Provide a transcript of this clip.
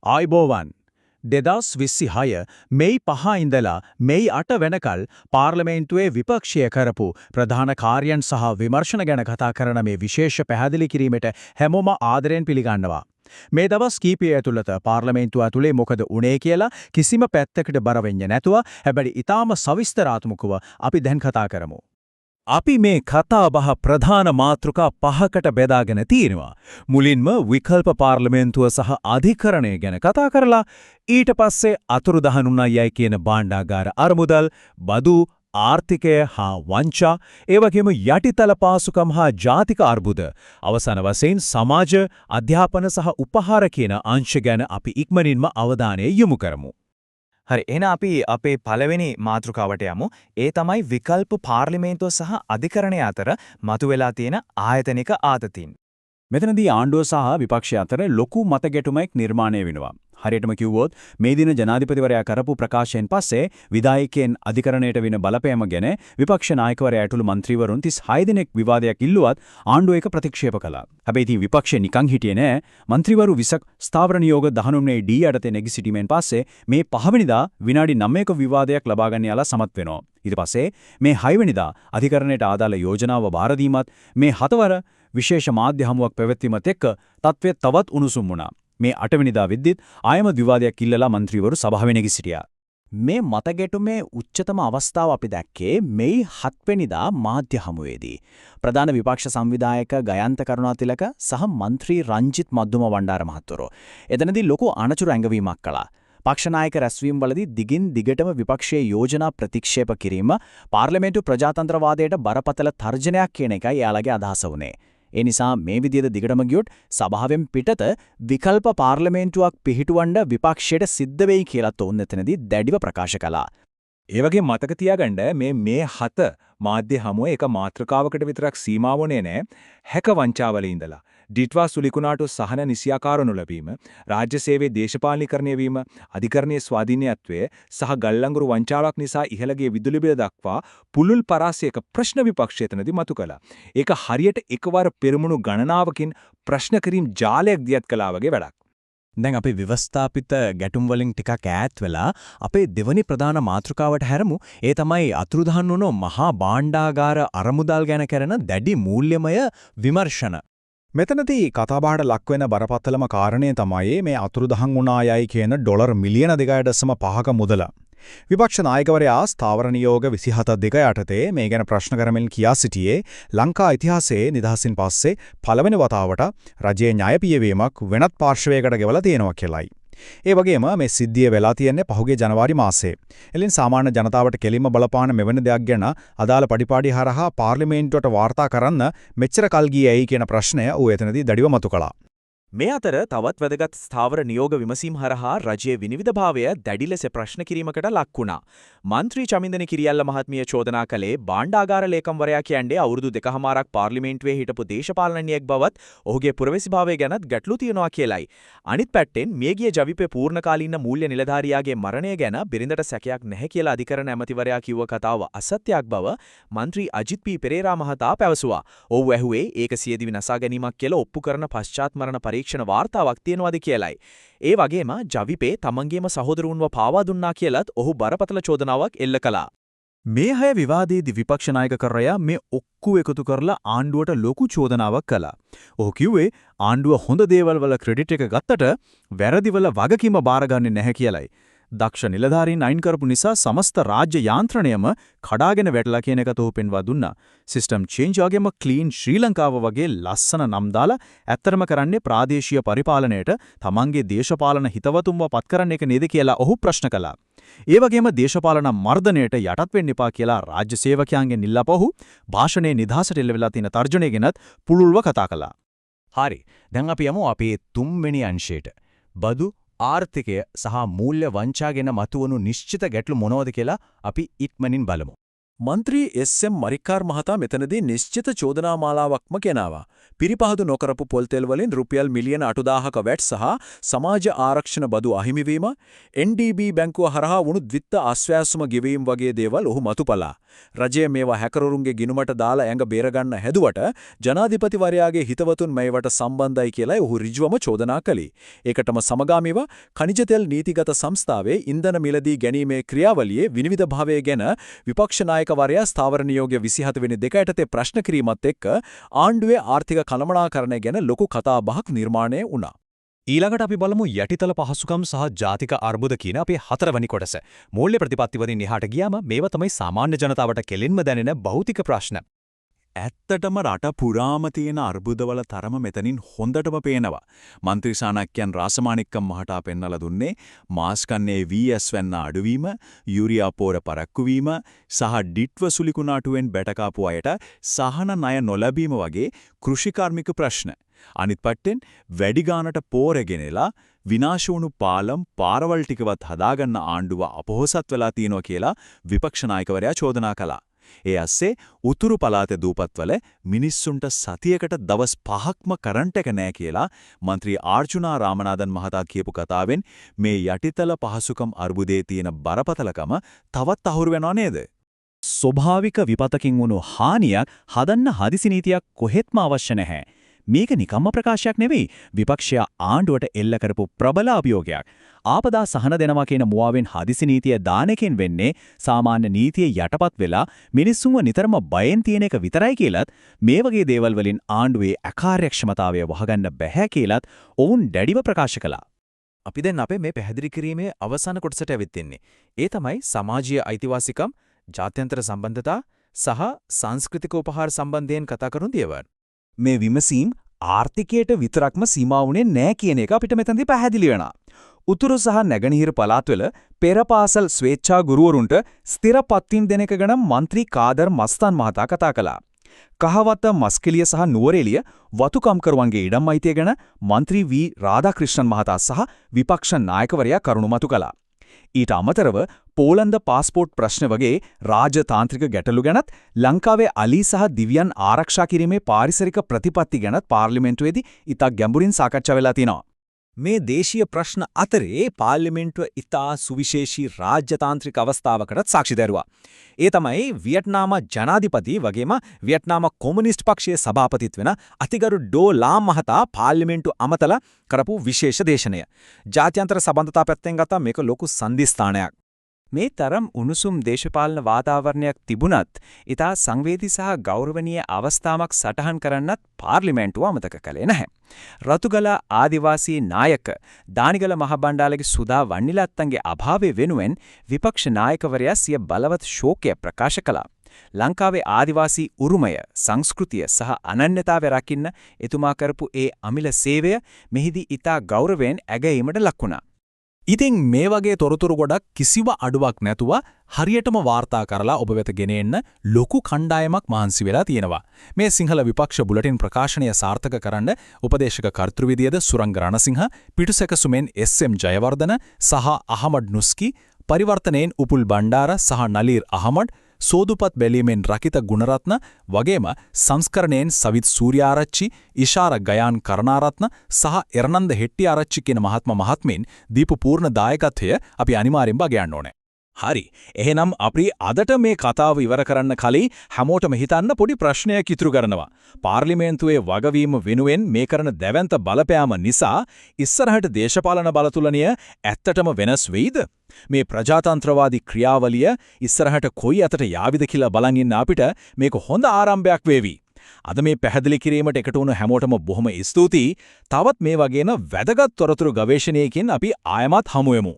ආයිබෝවන් 2026 මෙයි 5 ඉඳලා මෙයි 8 වෙනකල් පාර්ලිමේන්තුවේ විපක්ෂය කරපු ප්‍රධාන කාර්යයන් සහ විමර්ශන ගැන කතා කරන මේ විශේෂ පැහැදිලි කිරීමට හැමෝම ආදරෙන් පිළිගන්නවා. මේ දවස් කීපය ඇතුළත පාර්ලිමේන්තුව ඇතුලේ මොකද උනේ කියලා කිසිම පැත්තකට බර වෙන්නේ නැතුව හැබැයි ඊටාම සවිස්තරාත්මකව අපි දැන් කතා කරමු. අපි මේ කතා බහ ප්‍රධාන මාතෘකා 5කට බෙදාගෙන තියෙනවා. මුලින්ම විකල්ප පාර්ලිමේන්තුව සහ අධිකරණය ගැන කතා කරලා ඊට පස්සේ අතුරුදහන් උනායයි කියන භාණ්ඩාගාර අරමුදල්, බදු, ආර්ථිකය හා වංචා, ඒ වගේම යටිතල පාසුකම් හා ජාතික අර්බුද, අවසාන වශයෙන් සමාජ, අධ්‍යාපන සහ උපහාර කියන අංශ ගැන අපි ඉක්මනින්ම අවධානය යොමු කරමු. හරි එහෙනම් අපි අපේ පළවෙනි මාතෘකාවට යමු. ඒ තමයි විකල්ප පාර්ලිමේන්තුව සහ අධිකරණය අතර මතුවලා තියෙන ආයතනික ආතතීන්. මෙතනදී ආණ්ඩුව සහ විපක්ෂය අතර ලොකු මතගැටුමක් නිර්මාණය වෙනවා. හරියටම කිව්වොත් මේ දින ජනාධිපතිවරයා කරපු ප්‍රකාශයෙන් පස්සේ විධායකයන් අධිකරණයට වෙන බලපෑම ගැන විපක්ෂ නායකවරයා ඇතුළු മന്ത്രിවරුන් 36 දෙනෙක් විවාදයක් ඉල්ලුවත් ආණ්ඩුව ඒක ප්‍රතික්ෂේප කළා. හැබැයි ඉතින් විපක්ෂය නිකන් හිටියේ නෑ. മന്ത്രിවරු 20ක් ස්ථාවර නියෝග 19 ඩී යටතේ නැගී සිටීමෙන් පස්සේ මේ 5 වෙනිදා විනාඩි 9ක විවාදයක් ලබා ගන්න යාලා සමත් වෙනවා. ඊට පස්සේ මේ 6 වෙනිදා අධිකරණයට ආදාළ යෝජනාව බාර දීමත් මේ 7 වර විශේෂ මාධ්‍ය හමුවක් පැවැත්වීමත් එක්ක තත්ත්වය තවත් උණුසුම් වුණා. මේ 8 වෙනිදා වෙද්දිත් ආයම විවාදයක් ඉල්ලලා മന്ത്രിවරු සභාවේ නැගී සිටියා. මේ මතගැටුමේ උච්චතම අවස්ථාව අපි දැක්කේ මේ 7 වෙනිදා මාධ්‍ය හමුවේදී. ප්‍රධාන විපක්ෂ සංවිධායක ගයන්ත කරුණාතිලක සහ മന്ത്രി රංජිත් මද්දුම වණ්ඩාර මහත්වරු එතනදී ලොකු අනතුරු ඇඟවීමක් කළා. පක්ෂ නායක රැස්වීම් වලදී දිගින් දිගටම විපක්ෂයේ යෝජනා ප්‍රතික්ෂේප කිරීම පාර්ලිමේන්තු ප්‍රජාතන්ත්‍රවාදයට බරපතල තර්ජනයක් කියන එකයි එයාලගේ අදහස වුණේ. ඒ නිසා මේ විදිහට දිගටම ගියොත් සභාවෙන් පිටත විකල්ප පාර්ලිමේන්තුවක් පිහිටුවන්න විපක්ෂයට සිද්ධ වෙයි කියලා තෝන් එතනදී දැඩිව ප්‍රකාශ කළා. ඒ වගේ මතක තියාගන්න මේ 7 මාධ්‍ය හමුවේ එක මාත්‍රකාවකට විතරක් සීමා වුණේ නැහැ. හැක වංචාවල ඉඳලා ඩිට්වා සුලිකුණාටු සහන නිසියාකාර නොලැබීම, රාජ්‍ය සේවයේ දේශපාලනීකරණය වීම, අධිකරණයේ ස්වාධීනත්වය සහ ගල්ලංගුරු වංචාවක් නිසා ඉහළගේ විදුලි බිල දක්වා පුළුල් පරාසයක ප්‍රශ්න විපක්ෂය එතනදී මතු කළා. ඒක හරියට එකවර පෙරමුණු ගණනාවකින් ප්‍රශ්න කිරීම ජාලයක් දියත් කළා වගේ වැඩක්. දැන් අපි ව්‍යවස්ථාපිත ගැටුම් වලින් ටිකක් ඈත් වෙලා අපේ දෙවනි ප්‍රධාන මාතෘකාවට හැරමු. ඒ තමයි අතුරුදහන් වුණු මහා භාණ්ඩාගාර අරමුදල් ගැන කරන දැඩි මූල්‍යමය විමර්ශන. මෙතනදී කතාබහට ලක්වෙන බරපතලම කාරණේ තමයි මේ අතුරුදහන් වුණායයි කියන ඩොලර් මිලියන 2.5ක මුදල. විපක්ෂ නායකවරයා ස්ථාවර නියෝග 27 යටතේ මේ ගැන ප්‍රශ්න කරමින් කියා සිටියේ ලංකා ඉතිහාසයේ නිදහසින් පස්සේ පළවෙනි වතාවට රජයේ ණය පියවීමක් වෙනත් පාර්ශවයකට ගෙවලා තියෙනවා කියලායි. ඒ වගේම මේ සිද්ධිය වෙලා තියෙන්නේ පහුගිය ජනවාරි මාසයේ. එලින් සාමාන්‍ය ජනතාවට කෙලින්ම බලපාන මෙවැනි දෙයක් ගැන අදාළ පඩිපාඩි හරහා පාර්ලිමේන්තුවට වාර්තා කරන්න මෙච්චර කල් ගියේයි කියන ප්‍රශ්නය ඌ එතනදී දැඩිව මතු කළා. මේ අතර තවත් වැදගත් ස්ථාවර නියෝග විමසීම් හරහා රජයේ විනිවිදභාවය දැඩි ලෙස ප්‍රශ්න කිරීමකට ලක් වුණා. මන්ත්‍රී චමින්දනි කිරියල්ල මහත්මිය චෝදනා කළේ භාණ්ඩාගාර ලේකම්වරයා කියන්නේ අවුරුදු 2කමාරක් පාර්ලිමේන්තුවේ හිටපු දේශපාලනඥයෙක් බවත් ඔහුගේ පුරවැසිභාවය ගැනත් ගැටලු තියනවා කියලයි. අනිත් පැත්තෙන් මියගිය ජවිපේ පූර්ණකාලීන මූල්‍ය නිලධාරියාගේ මරණය ගැන බිරිඳට සැකයක් නැහැ කියලා අධිකරණ ඇමතිවරයා කිව්ව කතාව අසත්‍යයක් බව මන්ත්‍රී අජිත් පී පෙරේරා මහතා පැවසුවා. ඔහු ඇහුවේ ඒක සියදිවි නසා ගැනීමක් කියලා ඔප්පු කරන පශ්චාත් මරණ පරීක්ෂණ වාර්තාවක් තියෙනවද කියලයි. ඒ වගේම ජවිපේ තමන්ගේම සහෝදරුන්ව පාවා දුන්නා කියලත් ඔහු බරපතල චෝදනාවක් එල්ල කළා. මේ 6 විවාදයේදී විපක්ෂ නායකකරයා මේ ඔක්කොම එකතු කරලා ආණ්ඩුවට ලොකු චෝදනාවක් කළා. ඔහු කිව්වේ ආණ්ඩුව හොඳ දේවල් වල ක්‍රෙඩිට් එක ගත්තට වැරදිවල වගකීම බාරගන්නේ නැහැ කියලයි. දක්ෂ නිලධාරීන් අයින් කරපු නිසා සමස්ත රාජ්‍ය යාන්ත්‍රණයම කඩාගෙන වැටලා කියන එක තෝ පෙන්වා දුන්නා. සිස්ටම් චේන්ජ් වගේම ක්ලීන් ශ්‍රී ලංකාව වගේ ලස්සන නම් දාලා ඇත්තරම කරන්නේ ප්‍රාදේශීය පරිපාලනයට තමන්ගේ දේශපාලන හිතවතුන්ව පත් කරන්න එක නේද කියලා ඔහු ප්‍රශ්න කළා. ඒ වගේම දේශපාලන මර්ධනයට යටත් වෙන්න එපා කියලා රාජ්‍ය සේවකයන්ගෙන් ඉල්ලපු ඔහු භාෂණයේ නිදහසට එල්ල වෙලා තියෙන තර්ජනය ගැනත් පුළුල්ව කතා කළා. හරි. දැන් අපි යමු අපේ 3 වෙනි අංශයට. බදු ආර්ථිකය සහ මූල්‍ය වංචා ගැන මතුවනු නිශ්චිත ගැටලු මොනවද කියලා අපි ඉක්මනින් බලමු. මන්ත්‍රී එස්.එම්. මරික්කාර් මහතා මෙතනදී නිශ්චිත චෝදනා මාලාවක්ම ගෙනාවා. පිරිපහදු නොකරපු පොල්තෙල් වලින් රුපියල් මිලියන 8,000ක වැට් සහ සමාජ ආරක්ෂණ බදු අහිමිවීම, NDB බැංකුව හරහා වුණු ද්විත්ත ආශ්වාසම ගෙවීම වගේ දේවල් ඔහු මතුපලා. රජය මේවා හැකරුරුන්ගේ ගිණුමට දාලා ඇඟ බේරගන්න හැදුවට ජනාධිපතිවරයාගේ හිතවතුන් මේවට සම්බන්ධයි කියලා ඔහු ඍජුවම චෝදනා කළේ. ඒකටම සමගාමීව ಖನಿಜ තෙල් නීතිගත සංස්ථාවේ ඉන්ධන මිලදී ගැනීමේ ක්‍රියාවලියේ විනිවිදභාවය ගැන විපක්ෂ නායකවරයා ස්ථාවර නියෝගය 27 වෙනි දෙකයටතේ ප්‍රශ්න කිරීමත් එක්ක ආණ්ඩුවේ ආර්ථික කළමනාකරණය ගැන ලොකු කතාබහක් නිර්මාණය වුණා. ඊළඟට අපි බලමු යටිතල පහසුකම් සහ ජාතික අර්බුද කියන අපේ හතරවැනි කොටස. මූල්‍ය ප්‍රතිපත්තිවලින් එහාට ගියාම මේවා තමයි සාමාන්‍ය ජනතාවට කෙලින්ම දැනෙන භෞතික ප්‍රශ්න. ඇත්තටම රට පුරාම තියෙන අර්බුදවල තරම මෙතනින් හොඳටම පේනවා. මන්ත්‍රී සානක්‍යයන් රාසමාණික්කම් මහතා පෙන්වලා දුන්නේ මාස්කන්නේ VS වෙන්න අඩුවීම, යූරියා පෝර පරක්කු වීම සහ ඩිට්ව සුලිකුණාටුවෙන් බැටකාපු අයට සහන ණය නොලැබීම වගේ කෘෂිකාර්මික ප්‍රශ්න. අනිත් පැත්තෙන් වැඩි ගානට පෝරගෙනලා විනාශ වුණු පාලම් පාරවල් ටිකවත් හදාගන්න ආණ්ඩුව අපොහොසත් වෙලා තියෙනවා කියලා විපක්ෂ නායකවරයා චෝදනා කළා. ඒ ඇස්සේ උතුරු පළාතේ දූපත්වල මිනිස්සුන්ට සතියකට දවස් 5ක්ම කරන්ට් එක නැහැ කියලා മന്ത്രി ආර්චුනා රාමනාදන් මහතා කියපු කතාවෙන් මේ යටිතල පහසුකම් අර්බුදයේ තියෙන බරපතලකම තවත් අහුරු වෙනව නේද? ස්වභාවික විපතකින් වුණු හානියක් හදන්න හදිසි නීතියක් කොහෙත්ම අවශ්‍ය නැහැ. මේක නිකම්ම ප්‍රකාශයක් නෙවෙයි, විපක්ෂයා ආණ්ඩුවට එල්ල කරපු ප්‍රබල අභියෝගයක්. ආපදා සහන දෙනවා කියන මුවාවෙන් හදිසි නීතිය දාන එකෙන් වෙන්නේ සාමාන්‍ය නීතියේ යටපත් වෙලා මිනිස්සුන්ව නිතරම බයෙන් තියෙන එක විතරයි කියලත් මේ වගේ දේවල් වලින් ආණ්ඩුවේ අකාර්යක්ෂමතාවය වහගන්න බැහැ කියලත් ඔවුන් දැඩිව ප්‍රකාශ කළා. අපි දැන් අපේ මේ පැහැදිලි කිරීමේ අවසාන කොටසට ඇවිත් ඉන්නේ. ඒ තමයි සමාජීය අයිතිවාසිකම්, ජාත්‍යන්තර සම්බන්ධතා සහ සංස්කෘතික උපහාර සම්බන්ධයෙන් කතා කරන දේවල්. මේ විමසීම් ආර්ථිකයට විතරක්ම සීමා වුණේ නැහැ කියන එක අපිට මෙතනදී පැහැදිලි වෙනවා. උතුරු සහ නැගෙනහිර පළාත්වල පෙරපාසල් ස්වේච්ඡා ගුරුවරුන්ට ස්ථිර පත්වීම් දෙන එක ගැන മന്ത്രി කාදර් මස්තාන් මහතා කතා කළා. කහවත මස්කෙලිය සහ නුවරඑළිය වතුකම්කරුවන්ගේ ඉඩම් අයිතිය ගැන മന്ത്രി වී රාධාක්‍රිෂ්ණන් මහතා සහ විපක්ෂ නායකවරයා කරුණු මතු කළා. ඊට අමතරව පෝලන්ද පාස්පෝර්ට් ප්‍රශ්න වගේ රාජතාන්ත්‍රික ගැටලු ගැනත් ලංකාවේ අලි සහ දිව්‍යයන් ආරක්ෂා කිරීමේ පාරිසරික ප්‍රතිපත්ති ගැනත් පාර්ලිමේන්තුවේදී ඉතා ගැඹුරින් සාකච්ඡා වෙලා තිනවා. මේ දේශීය ප්‍රශ්න අතරේ පාර්ලිමේන්තුව ඉතා සුවිශේෂී රාජ්‍යතාන්ත්‍රික අවස්ථාවකටත් සාක්ෂි දැරුවා. ඒ තමයි වියට්නාම ජනාධිපති වගේම වියට්නාම කොමියුනිස්ට් පක්ෂයේ සභාපතිත් වෙන අතිගරු ඩෝ ලාම් මහතා පාර්ලිමේන්තු අමතලා කරපු විශේෂ දේශනය. ජාත්‍යන්තර සම්බන්ධතා පැත්තෙන් ගත්තා මේක ලොකු සන්ධිස්ථානයක්. මේ තරම් උණුසුම් දේශපාලන වාතාවරණයක් තිබුණත් ඉතා සංවේදී සහ ගෞරවනීය අවස්ථාවක් සටහන් කරන්නත් පාර්ලිමේන්තුව අමතක කළේ නැහැ. රතුගල ආදිවාසී නායක දානිගල මහබණ්ඩාලගේ සුදා වන්නිලත්තන්ගේ අභාවය වෙනුවෙන් විපක්ෂ නායකවරයා සිය බලවත් ශෝකය ප්‍රකාශ කළා. ලංකාවේ ආදිවාසී උරුමය, සංස්කෘතිය සහ අනන්‍යතාවය රකින්න එතුමා කරපු ඒ අමිල සේවය මෙහිදී ඉතා ගෞරවයෙන් ඇගයීමට ලක් වුණා. ඉතින් මේ වගේ තොරතුරු ගොඩක් කිසිව අඩුවක් නැතුව හරියටම වාර්තා කරලා ඔබ වෙත ගෙනෙන්න ලොකු කණ්ඩායමක් මහන්සි වෙලා තියෙනවා. මේ සිංහල විපක්ෂ බුලටින් ප්‍රකාශනය සාර්ථක කරන්න උපදේශක කර්තෘවිදියද සුරංග රණසිංහ, පිටුසක සුමෙන් එස්.එම්. ජයවර්ධන සහ අහමඩ් නුස්කි, පරිවර්තනයෙන් උපුල් බණ්ඩාර සහ නලීර් අහමඩ්, සෝදුපත් බැලීමෙන් රකිත ගුණරත්න වගේම සංස්කරණයෙන් සවිත් සූර්යාරච්චි, ඉෂාර ගයාන් කරනාරත්න සහ එරනන්ද හෙට්ටිආරච්චි කියන මහත්මීන් දීපු පූර්ණ දායකත්වය අපි අනිවාර්යෙන්ම ගයන්න ඕනේ. හරි. එහෙනම් අපි අදට මේ කතාව ඉවර කරන්න කලින් හැමෝටම හිතන්න පොඩි ප්‍රශ්නයක් ඉතුරු කරනවා. පාර්ලිමේන්තුවේ වගවීම වෙනුවෙන් මේ කරන දැවැන්ත බලපෑම නිසා ඉස්සරහට දේශපාලන බලතුලනය ඇත්තටම වෙනස් වෙයිද? මේ ප්‍රජාතන්ත්‍රවාදී ක්‍රියාවලිය ඉස්සරහට කොයි අතට යාවිද කියලා බලන් ඉන්න අපිට මේක හොඳ ආරම්භයක් වේවි. අද මේ පැහැදිලි කිරීමට එකතු වුණු හැමෝටම බොහොම ස්තුතියි. තවත් මේ වගේන වැදගත් තොරතුරු ගවේෂණයකින් අපි ආයමත් හමු වෙමු.